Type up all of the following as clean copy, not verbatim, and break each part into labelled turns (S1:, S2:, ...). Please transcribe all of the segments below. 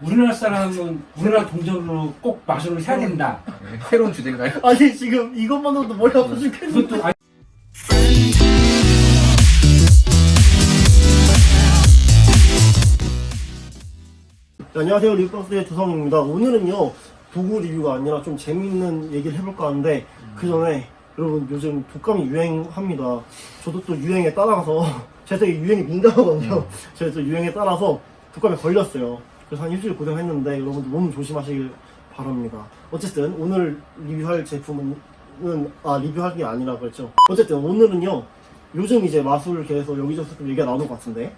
S1: 우리나라 사람은 우리나라 동전으로 꼭 마술을 해야 된다.
S2: 새로운 주제인가요?
S3: 아니 지금 이것만으로도 머리 아파 죽겠는데.
S1: 그것도 아니,
S3: 네, 안녕하세요, 리뷰박스의 조성입니다. 오늘은요 도구 리뷰가 아니라 좀 재밌는 얘기를 해볼까 하는데 그 전에 여러분 요즘 독감이 유행합니다. 저도 또 유행에 따라가서 제가 되게 유행에 민감하거든요. 제가 또 유행에 따라서 독감에 걸렸어요. 그래서 한 일주일 고생했는데 여러분들 몸 조심하시길 바랍니다. 어쨌든 오늘 리뷰할 제품은 리뷰할 게 아니라 그랬죠. 어쨌든 오늘은요 요즘 이제 마술계에서 여기저기서 좀 얘기가 나오는 것 같은데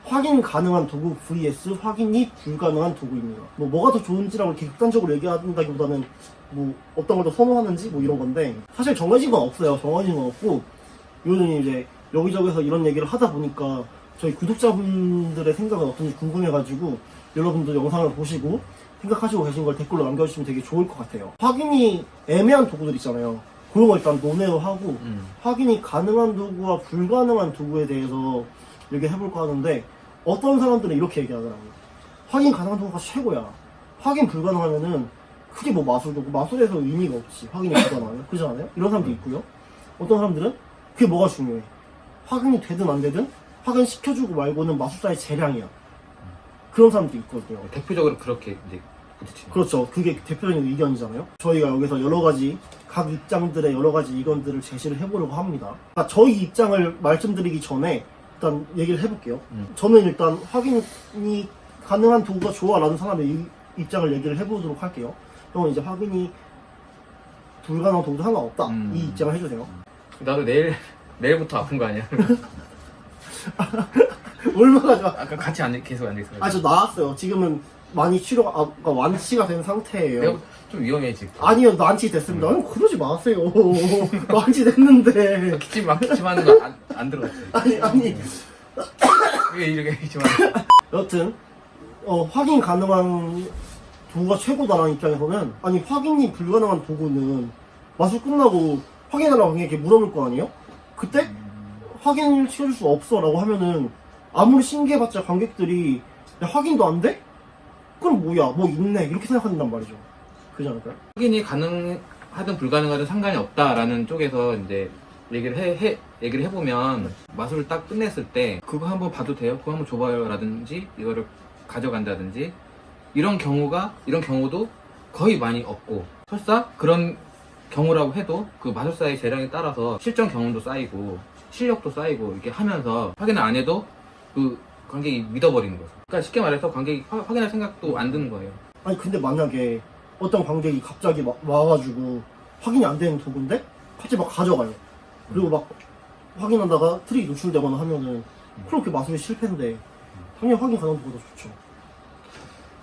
S3: 확인 가능한 도구 vs 확인이 불가능한 도구입니다. 뭐가 더 좋은지라고 이렇게 극단적으로 얘기한다기보다는 뭐 어떤 걸 더 선호하는지 뭐 이런 건데 사실 정해진 건 없어요. 정해진 건 없고 요즘 이제 여기저기서 이런 얘기를 하다 보니까 저희 구독자분들의 생각은 어떤지 궁금해가지고 여러분도 영상을 보시고 생각하시고 계신 걸 댓글로 남겨주시면 되게 좋을 것 같아요. 확인이 애매한 도구들 있잖아요. 그런 거 일단 논의로 하고 확인이 가능한 도구와 불가능한 도구에 대해서 얘기해볼까 하는데 어떤 사람들은 이렇게 얘기하더라고요. 확인 가능한 도구가 최고야. 확인 불가능하면은 그게 뭐 마술도구, 마술에서 의미가 없지. 확인이 불가능하면. 그렇지 않아요? 이런 사람도 있고요. 어떤 사람들은 그게 뭐가 중요해. 확인이 되든 안 되든 확인시켜주고 말고는 마술사의 재량이야. 그런 사람도 있거든요.
S2: 대표적으로 그렇게 이제 부딪히는.
S3: 그렇죠. 그게 대표적인 의견이잖아요. 저희가 여기서 여러 가지 각 입장들의 여러 가지 의견들을 제시를 해보려고 합니다. 그러니까 저희 입장을 말씀드리기 전에 일단 얘기를 해볼게요. 저는 일단 확인이 가능한 도구가 좋아라는 사람의 입장을 얘기를 해보도록 할게요. 형은 이제 확인이 불가능한 도구도 하나 없다. 이 입장을 해주세요.
S2: 나도 내일부터 아픈 거 아니야?
S3: 얼마나
S2: 아까 같이 계속 앉아있어요.
S3: 저 나왔어요. 지금은 많이 그러니까 완치가 된 상태예요.
S2: 내가 좀 위험해 지금.
S3: 아니요, 난치 됐습니다. 그러지 마세요. 난치 됐는데.
S2: 기침하는 거 안 들어갔지.
S3: 아니.
S2: 왜 이렇게 기침하는 거?
S3: 여튼 확인 가능한 도구가 최고다라는 입장에서는 아니 확인이 불가능한 도구는 마술 끝나고 확인하라고 관객에게 물어볼 거 아니에요? 그때 확인을 시켜줄 수 없어 라고 하면은 아무리 신기해봤자 관객들이 야, 확인도 안 돼? 그럼 뭐야 뭐 있네 이렇게 생각한단 말이죠. 그러지 않을까요?
S2: 확인이 가능하든 불가능하든 상관이 없다라는 쪽에서 이제 얘기를 해보면 마술을 딱 끝냈을 때 그거 한번 봐도 돼요? 그거 한번 줘봐요 라든지 이거를 가져간다든지 이런 경우도 거의 많이 없고 설사 그런 경우라고 해도 그 마술사의 재량에 따라서 실전 경험도 쌓이고 실력도 쌓이고 이렇게 하면서 확인을 안 해도 그 관객이 믿어버리는 거죠. 그러니까 쉽게 말해서 관객이 확인할 생각도 안 드는 거예요.
S3: 아니 근데 만약에 어떤 관객이 갑자기 와가지고 확인이 안 되는 도구인데 갑자기 막 가져가요. 그리고 막 확인하다가 트릭이 노출되거나 하면은 그렇게 마술이 실패인데 당연히 확인 가능한 도구가 더 좋죠.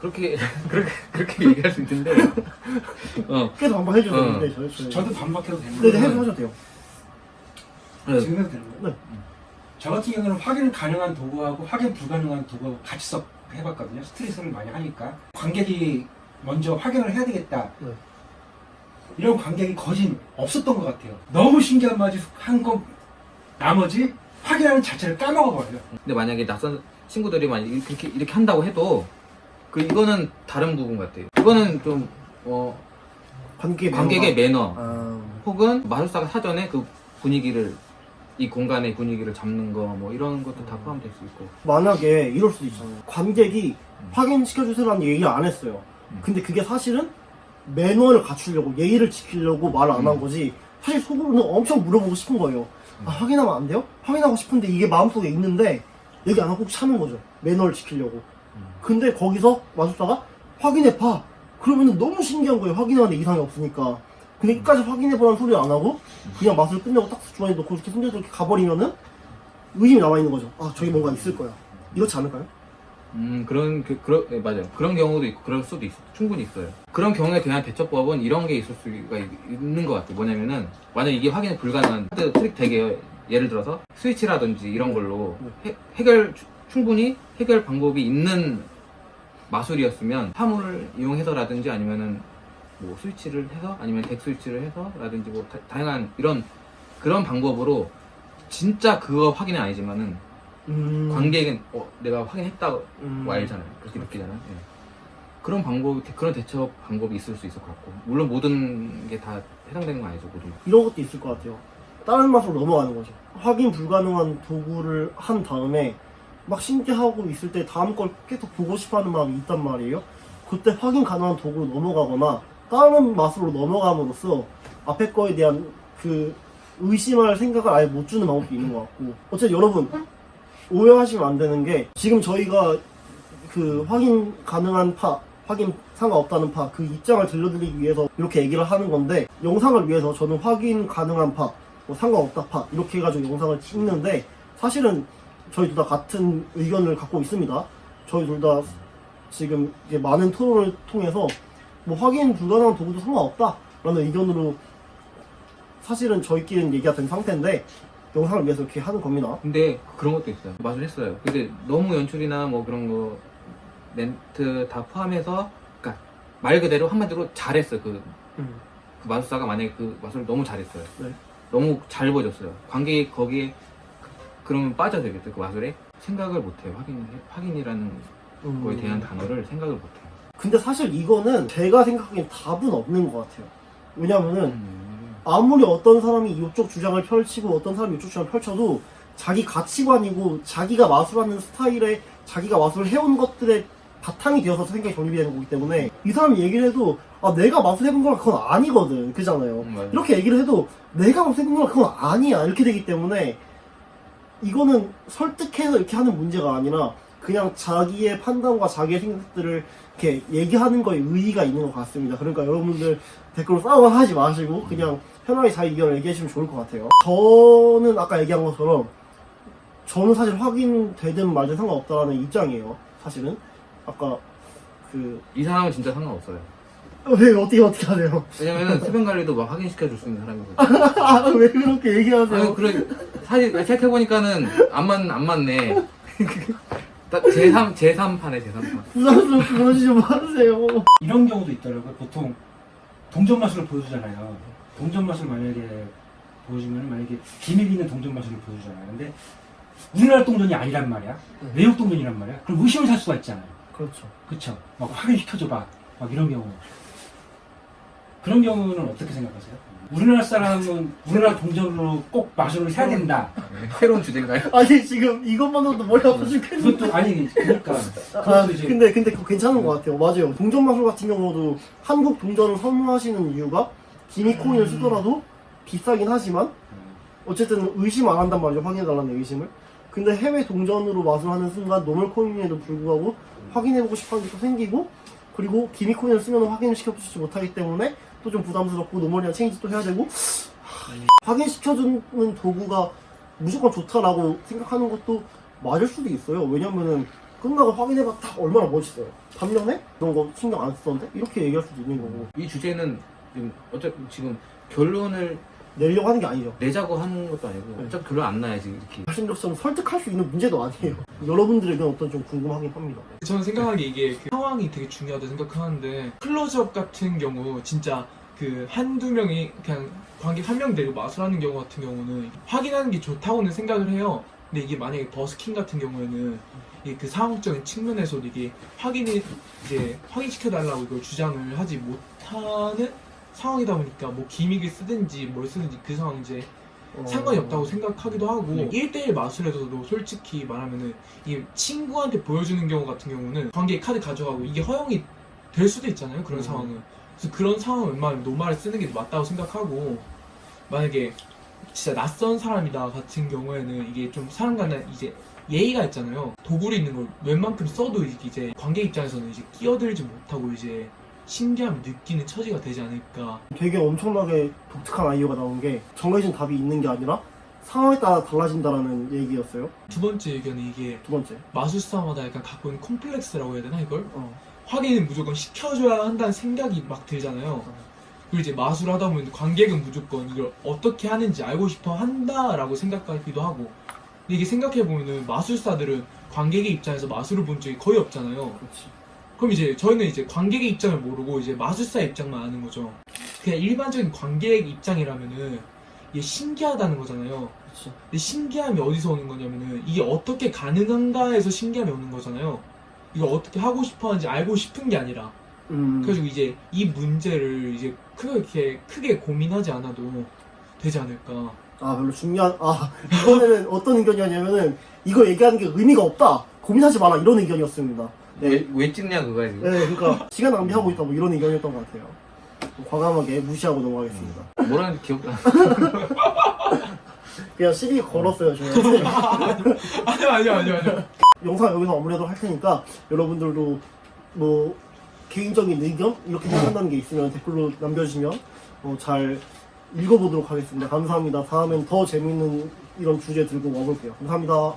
S2: 그렇게 얘기할 수 있는데
S3: 계속 반박 해주세요. 네,
S1: 저도 반박해도 되는
S3: 네,
S1: 거예요.
S3: 하셔도 돼요.
S1: 지금 해도 되는 거예요?
S3: 네.
S1: 저 같은 경우는 확인 가능한 도구하고 확인 불가능한 도구하고 같이 해봤거든요. 스트레스를 많이 하니까 관객이 먼저 확인을 해야 되겠다.
S3: 네.
S1: 이런 관객이 거진 없었던 것 같아요. 너무 신기한 마술 한거 나머지 확인하는 자체를 까먹어버려요.
S2: 근데 만약에 낯선 친구들이 만약 이렇게 한다고 해도 이거는 다른 부분 같아요. 이거는 좀 관객의 매너 혹은 마술사가 사전에 그 분위기를 이 공간의 분위기를 잡는 거 뭐 이런 것도 다 포함될 수 있고.
S3: 만약에 이럴 수도 있잖아요. 관객이 확인시켜주세요라는 얘기를 안 했어요. 근데 그게 사실은 매너를 갖추려고 예의를 지키려고 말을 안 한 거지 사실 속으로는 엄청 물어보고 싶은 거예요. 확인하면 안 돼요? 확인하고 싶은데 이게 마음속에 있는데 얘기 안 하고 참은 거죠. 매너를 지키려고. 근데 거기서 마술사가 확인해봐. 그러면은 너무 신기한 거예요. 확인하는데 이상이 없으니까. 근데 끝까지 확인해보라는 소리를 안 하고 그냥 마술 끝내고 딱 주머니에 넣고 이렇게 숨겨서 이렇게 가버리면은 의심이 남아있는 거죠. 저기 뭔가 있을 거야. 이렇지 않을까요?
S2: 네, 맞아요. 그런 경우도 있고 그럴 수도 충분히 있어요. 그런 경우에 대한 대처법은 이런 게 있을 수가 있는 것 같아요. 뭐냐면은 만약 이게 확인이 불가능한 트릭 되게 예를 들어서 스위치라든지 이런 걸로 충분히 해결 방법이 있는 마술이었으면 화물을 이용해서라든지 아니면은 뭐 스위치를 해서 아니면 덱 스위치를 해서라든지 뭐 다양한 그런 방법으로 진짜 그거 확인은 아니지만은 관객은 내가 확인했다고 알잖아요. 그렇게 느끼잖아요. 예. 그런 대처 방법이 있을 수 있을 것 같고, 물론 모든 게 다 해당되는 건 아니죠, 모든.
S3: 이런 것도 있을 것 같아요. 다른 맛으로 넘어가는 거죠. 확인 불가능한 도구를 한 다음에 막 신기하고 있을 때 다음 걸 계속 보고 싶어하는 마음이 있단 말이에요. 그때 확인 가능한 도구로 넘어가거나 다른 맛으로 넘어감으로써 앞에 거에 대한 그 의심할 생각을 아예 못 주는 방법도 있는 것 같고, 어쨌든 여러분 오해하시면 안 되는 게, 지금 저희가 그 확인 가능한 파, 확인 상관없다는 파, 그 입장을 들려드리기 위해서 이렇게 얘기를 하는 건데, 영상을 위해서 저는 확인 가능한 파, 뭐 상관없다 파 이렇게 해가지고 영상을 찍는데, 사실은 저희 둘 다 같은 의견을 갖고 있습니다. 저희 둘 다 지금 이제 많은 토론을 통해서 뭐 확인 불가능한 도구도 상관없다 라는 의견으로 사실은 저희끼리는 얘기가 된 상태인데, 영상을 위해서 이렇게 하는 겁니다.
S2: 근데 그런 것도 있어요. 마술했어요. 근데 너무 연출이나 뭐 그런 거 멘트 다 포함해서, 그러니까 말 그대로 한마디로 잘했어요. 그 마술사가 만약에 그 마술을 너무 잘했어요.
S3: 네.
S2: 너무 잘 보여줬어요. 관객이 거기에 그러면 빠져야 되겠죠. 그 마술에 생각을 못해요. 확인이라는 거에 대한 단어를 생각을 못해요.
S3: 근데 사실 이거는 제가 생각하기엔 답은 없는 것 같아요. 왜냐면은 아무리 어떤 사람이 이쪽 주장을 펼치고 어떤 사람이 이쪽 주장을 펼쳐도 자기 가치관이고 자기가 마술하는 스타일에 자기가 마술을 해온 것들의 바탕이 되어서 생각이 정립이 되는 거기 때문에, 이 사람이 얘기를 해도 내가 마술해본 건 그건 아니거든, 그잖아요. 이렇게 얘기를 해도 내가 마술해본 건 그건 아니야 이렇게 되기 때문에, 이거는 설득해서 이렇게 하는 문제가 아니라 그냥 자기의 판단과 자기의 생각들을 이렇게 얘기하는 거에 의의가 있는 것 같습니다. 그러니까 여러분들 댓글로 싸움을 하지 마시고 그냥 편하게 자기 의견을 얘기해주시면 좋을 것 같아요. 저는 아까 얘기한 것처럼 저는 사실 확인되든 말든 상관없다라는 입장이에요. 사실은 아까
S2: 이 사람은 진짜 상관없어요.
S3: 왜 어떻게 하세요?
S2: 왜냐면은 수변 관리도 막 확인시켜줄 수 있는 사람이거든요.
S3: 왜 그렇게 얘기하세요?
S2: 아니, 그래, 사실 생각해보니까는 안 맞네. 제3판에 제3판.
S3: 부담스럽게 그러지 좀 마세요.
S1: 이런 경우도 있더라고요. 보통 동전 마술을 보여주잖아요. 동전 마술 만약에 보여주면 만약에 기믹 있는 동전 마술을 보여주잖아요. 근데 우리나라 동전이 아니란 말이야. 외국 동전이란 말이야. 그럼 의심을 살 수가 있잖아요.
S3: 그렇죠.
S1: 그쵸? 막 확인시켜줘봐. 막 이런 경우. 그런 경우는 어떻게 생각하세요? 우리나라 사람은 우리나라 동전으로 꼭 마술을 해야 된다.
S2: 새로운 주제인가요?
S3: 아니 지금 이것만으로도 머리 아파 죽겠는데.
S1: 그것도 아니 그러니까.
S3: 근데 그거 괜찮은 것 같아요. 맞아요. 동전 마술 같은 경우도 한국 동전을 선호하시는 이유가 기미 코인을 쓰더라도 비싸긴 하지만 어쨌든 의심 안 한단 말이죠. 확인해달라는 의심을. 근데 해외 동전으로 마술하는 순간 노멀 코인에도 불구하고 확인해보고 싶어하는 게 또 생기고, 그리고 기미 코인을 쓰면 확인을 시켜주지 못하기 때문에 또 좀 부담스럽고 노멀이랑 체인지 또 해야 되고, 확인시켜주는 도구가 무조건 좋다라고 생각하는 것도 맞을 수도 있어요. 왜냐면은 끝나고 확인해봤다 얼마나 멋있어요. 반면에 이런 거 신경 안 쓰던데? 이렇게 얘기할 수도 있는 거고.
S2: 이 주제는 지금 결론을
S3: 내려고 하는 게 아니죠.
S2: 내자고 하는 것도 아니고 어차피 결론 안 나야지 이렇게.
S3: 말씀 것처럼 설득할 수 있는 문제도 아니에요. 여러분들의 의견 어떤 좀 궁금하긴 합니다.
S4: 저는 생각하기에 이게 그 상황이 되게 중요하다 생각하는데, 클로즈업 같은 경우 진짜 그 한두 명이 그냥 관객 한 명 데리고 마술하는 경우 같은 경우는 확인하는 게 좋다고는 생각을 해요. 근데 이게 만약에 버스킹 같은 경우에는 이게 그 상황적인 측면에서도 이게 확인시켜달라고 이걸 주장을 하지 못하는 상황이다 보니까 뭐 기믹을 쓰든지 뭘 쓰든지 그 상황 이제 상관이 없다고 생각하기도 하고, 1대1 마술에서도 솔직히 말하면은 이게 친구한테 보여주는 경우 같은 경우는 관객이 카드 가져가고 이게 허용이 될 수도 있잖아요. 그런 상황은. 그래서 그런 상황은 웬만하면 노말을 쓰는 게 맞다고 생각하고, 만약에 진짜 낯선 사람이다 같은 경우에는 이게 좀 사람 간에 이제 예의가 있잖아요. 도구를 있는 걸 웬만큼 써도 이제 관객 입장에서는 이제 끼어들지 못하고 이제 신기함을 느끼는 처지가 되지 않을까.
S3: 되게 엄청나게 독특한 아이디어가 나온 게, 정해진 답이 있는 게 아니라 상황에 따라 달라진다라는 얘기였어요.
S4: 두 번째 의견은 이게
S3: 두 번째.
S4: 마술사마다 약간 갖고 있는 콤플렉스라고 해야 되나 이걸? 확인을 무조건 시켜줘야 한다는 생각이 막 들잖아요. 그리고 이제 마술을 하다 보면 관객은 무조건 이걸 어떻게 하는지 알고 싶어 한다라고 생각하기도 하고, 근데 이게 생각해보면은 마술사들은 관객의 입장에서 마술을 본 적이 거의 없잖아요.
S3: 그렇지.
S4: 그럼 이제 저희는 이제 관객의 입장을 모르고 이제 마술사의 입장만 아는 거죠. 그냥 일반적인 관객 입장이라면은 이게 신기하다는 거잖아요.
S3: 그렇지.
S4: 근데 신기함이 어디서 오는 거냐면은 이게 어떻게 가능한가에서 신기함이 오는 거잖아요. 이걸 어떻게 하고 싶어하는지 알고 싶은 게 아니라 그래가지고 이제 이 문제를 이제 크게 고민하지 않아도 되지 않을까.
S3: 아 별로 이번에는 어떤 의견이었냐면은 이거 얘기하는 게 의미가 없다, 고민하지 마라, 이런 의견이었습니다. 네,
S2: 왜 찍냐 그거야 지금.
S3: 네, 그러니까 시간 낭비하고 있다 뭐 이런 의견이었던 것 같아요. 과감하게 무시하고 넘어가겠습니다.
S2: 뭐라는지 기억도 안
S3: 그냥 시비 걸었어요 저희.
S4: 아니요.
S3: 영상 여기서 마무리하도록 할 테니까 여러분들도 뭐 개인적인 의견 이렇게 생각한다는 게 있으면 댓글로 남겨주시면 잘 읽어보도록 하겠습니다. 감사합니다. 다음엔 더 재밌는 이런 주제 들고 와볼게요. 감사합니다.